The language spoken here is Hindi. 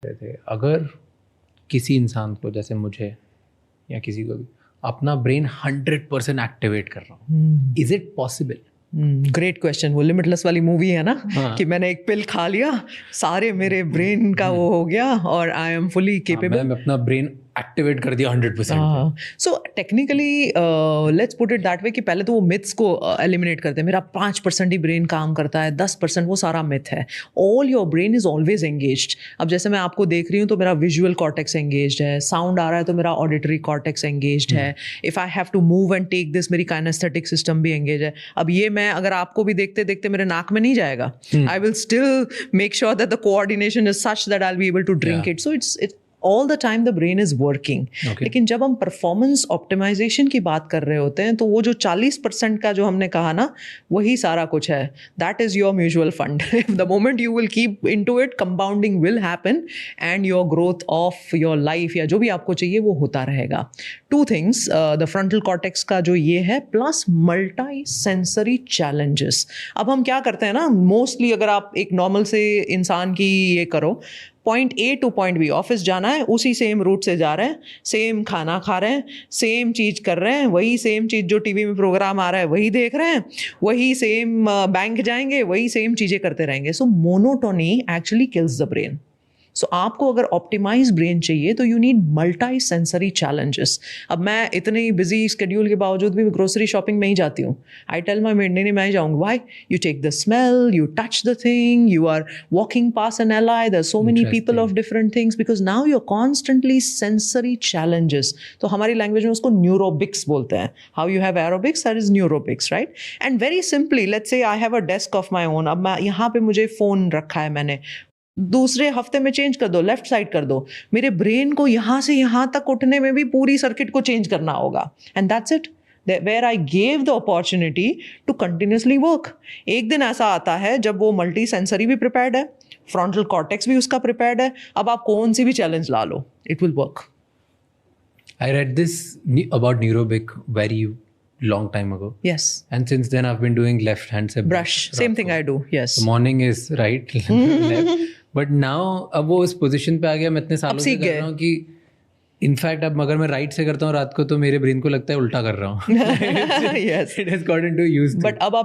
थे, अगर किसी इंसान को जैसे मुझे या किसी को भी अपना ब्रेन 100% एक्टिवेट कर रहा हूँ, is it possible? Great question. वो लिमिटलेस वाली मूवी है ना, हाँ। कि मैंने एक पिल खा लिया, सारे मेरे ब्रेन का वो हो गया और आई एम फुली केपेबल। मैंने अपना ब्रेन एक्टिवेट कर दिया 100%। So technically let's put it that way कि पहले तो वो मिथ्स को एलिमिनेट करते हैं। मेरा 5% ही ब्रेन काम करता है, 10% वो सारा मिथ है। All your brain is always engaged. अब जैसे मैं आपको देख रही हूँ तो मेरा विजुअल कॉर्टेक्स एंगेज्ड है, साउंड आ रहा है तो मेरा ऑडिटरी कॉर्टेक्स एंगेज्ड है, if I have to move and take this मेरी काइनेस्थेटिक सिस्टम भी एंगेज है। अब ये मैं अगर आपको भी देखते देखते मेरे नाक में नहीं जाएगा, I will still make sure that the coordination is such that I will be able to drink it. So it's all the time the brain is working. लेकिन जब हम परफॉर्मेंस ऑप्टिमाइजेशन की बात कर रहे होते हैं तो वो जो 40% का जो हमने कहा ना, वही सारा कुछ है। That is your mutual fund. The moment you will keep into it, compounding will happen and your growth of your life या जो भी आपको चाहिए वो होता रहेगा। Two things, the frontal cortex का जो ये है, प्लस मल्टी सेंसरी चैलेंजेस। अब हम क्या करते हैं ना, मोस्टली अगर आप एक नॉर्मल से इंसान की ये करो, point A to point B, office जाना है, उसी सेम रूट से जा रहे हैं, सेम खाना खा रहे हैं, सेम चीज़ कर रहे हैं, वही सेम चीज़ जो टीवी में प्रोग्राम आ रहा है वही देख रहे हैं, वही सेम बैंक जाएंगे, वही सेम चीज़ें करते रहेंगे। So monotony actually kills the brain. So आपको अगर ऑप्टिमाइज ब्रेन चाहिए तो you need multi sensory challenges. अब मैं इतनी बिजी स्केड्यूल के बावजूद भी ग्रोसरी शॉपिंग में ही जाती हूँ। आई टेल माई मेड, नहीं मैं ही जाऊँगी। Why? You take the smell, you touch the thing, you are walking past an alley, there so many people of different things, because now you are constantly sensory challenges. तो हमारी लैंग्वेज में उसको न्यूरोबिक्स बोलते हैं। How you have aerobics, that is neurobics, right? And very simply, let's say I have a desk of my own. अब मैं यहाँ पे मुझे फ़ोन रखा है, मैंने दूसरे हफ्ते में चेंज कर दो, लेफ्ट साइड कर दो, मेरे ब्रेन को यहाँ से यहाँ तक उठने में भी पूरी सर्किट को चेंज करना होगा। And that's it, where I gave the opportunity to continuously work. एक दिन ऐसा आता है जब वो मल्टी सेंसरी भी प्रिपेयर्ड है, फ्रंटल कॉर्टेक्स भी उसका प्रिपेयर्ड है, अब आप कौन सी भी चैलेंज ला लो, it will work. I read this about Neurobic very long time ago. Yes. And since then I've been doing left hand se brush. Same thing I do. Yes. So morning is right, left. But now अब वो उस पोजीशन पे आ गया, मैं इतने सालों से कर रहा हूँ कि इनफैक्ट अब अगर मैं राइट से करता हूँ रात को तो मेरे ब्रेन को लगता है उल्टा कर रहा हूँ। Yes. It has gotten too used to. But अब आप